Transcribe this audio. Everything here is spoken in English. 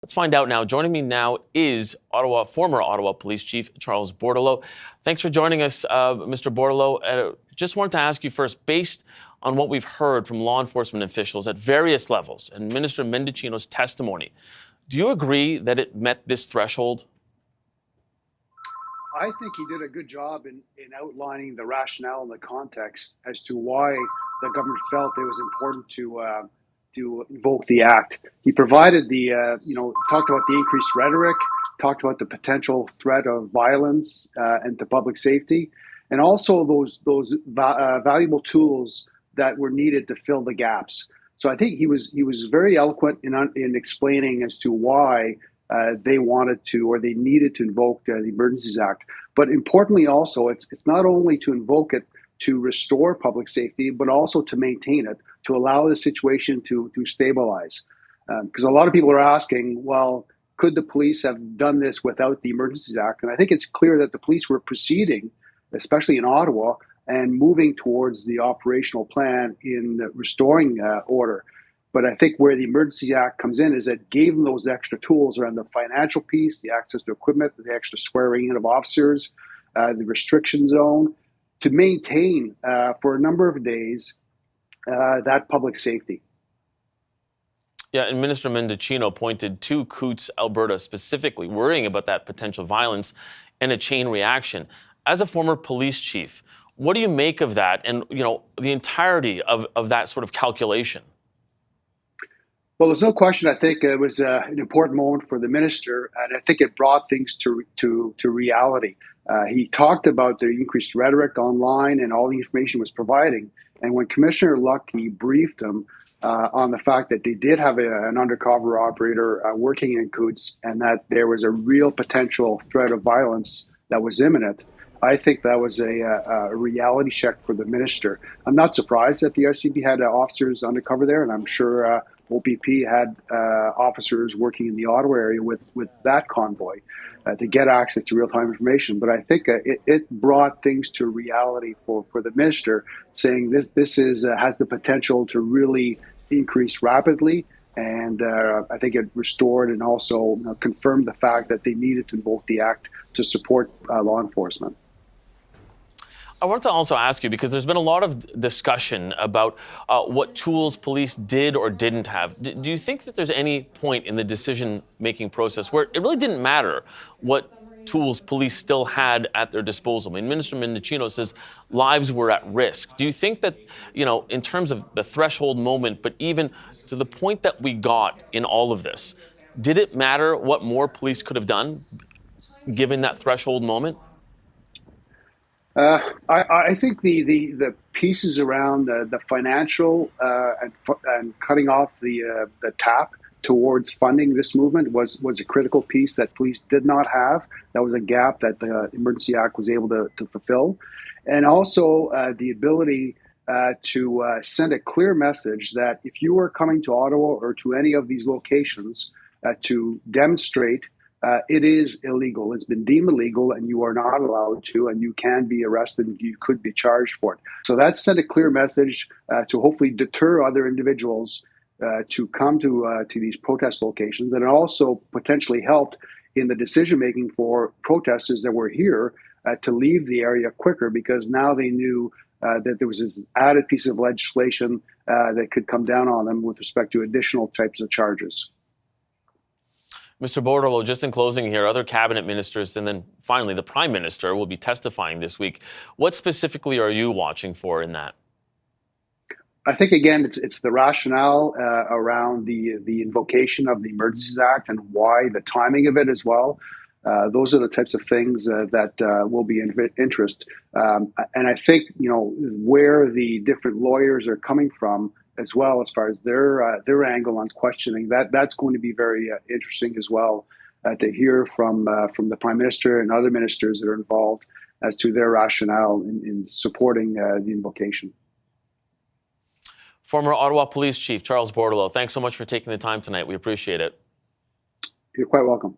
Let's find out now. Joining me now is former Ottawa Police Chief Charles Borderleau. Thanks for joining us, Mr. Borderleau. Just wanted to ask you first, based on what we've heard from law enforcement officials at various levels and Minister Mendecino's testimony, do you agree that it met this threshold? I think he did a good job in outlining the rationale and the context as to why the government felt it was important to invoke the act. He provided talked about the increased rhetoric, talked about the potential threat of violence and to public safety, and also those valuable tools that were needed to fill the gaps. So I think he was very eloquent in explaining as to why they wanted to or they needed to invoke the Emergencies Act. But importantly, also, it's not only to invoke it to restore public safety, but also to maintain it, to allow the situation to stabilize. Because a lot of people are asking, well, could the police have done this without the Emergencies Act? And I think it's clear that the police were proceeding, especially in Ottawa, and moving towards the operational plan in restoring order. But I think where the Emergency Act comes in is it gave them those extra tools around the financial piece, the access to equipment, the extra swearing in of officers, the restriction zone, to maintain for a number of days that public safety. Yeah, and Minister Mendecino pointed to Coutts, Alberta, specifically worrying about that potential violence and a chain reaction. As a former police chief, what do you make of that and, the entirety of that sort of calculation? Well, there's no question. I think it was an important moment for the minister, and I think it brought things to reality. He talked about the increased rhetoric online and all the information was providing. And when Commissioner Lucky briefed him on the fact that they did have an undercover operator working in Coutts and that there was a real potential threat of violence that was imminent, I think that was a reality check for the minister. I'm not surprised that the RCMP had officers undercover there, and I'm sure OPP had officers working in the Ottawa area with that convoy to get access to real-time information. But I think it brought things to reality for the minister, saying this has the potential to really increase rapidly. And I think it restored and also confirmed the fact that they needed to invoke the act to support law enforcement. I want to also ask you, because there's been a lot of discussion about what tools police did or didn't have. Do you think that there's any point in the decision-making process where it really didn't matter what tools police still had at their disposal? I mean, Minister Mendecino says lives were at risk. Do you think that, in terms of the threshold moment, but even to the point that we got in all of this, did it matter what more police could have done given that threshold moment? I think the pieces around the financial and cutting off the tap towards funding this movement was a critical piece that police did not have. That was a gap that the Emergency Act was able to fulfill. And also the ability to send a clear message that if you are coming to Ottawa or to any of these locations to demonstrate it is illegal. It's been deemed illegal, and you are not allowed to, and you can be arrested, and you could be charged for it. So that sent a clear message to hopefully deter other individuals to come to these protest locations, and it also potentially helped in the decision-making for protesters that were here to leave the area quicker, because now they knew that there was this added piece of legislation that could come down on them with respect to additional types of charges. Mr. Borderleau, just in closing here, other cabinet ministers and then finally the Prime Minister will be testifying this week. What specifically are you watching for in that? I think, again, it's the rationale around the invocation of the Emergencies Act and why the timing of it as well. Those are the types of things that will be of interest. And I think, where the different lawyers are coming from as well, as far as their angle on questioning, that's going to be very interesting as well to hear from the Prime Minister and other ministers that are involved as to their rationale in supporting the invocation. Former Ottawa Police Chief Charles Borderleau, thanks so much for taking the time tonight. We appreciate it. You're quite welcome.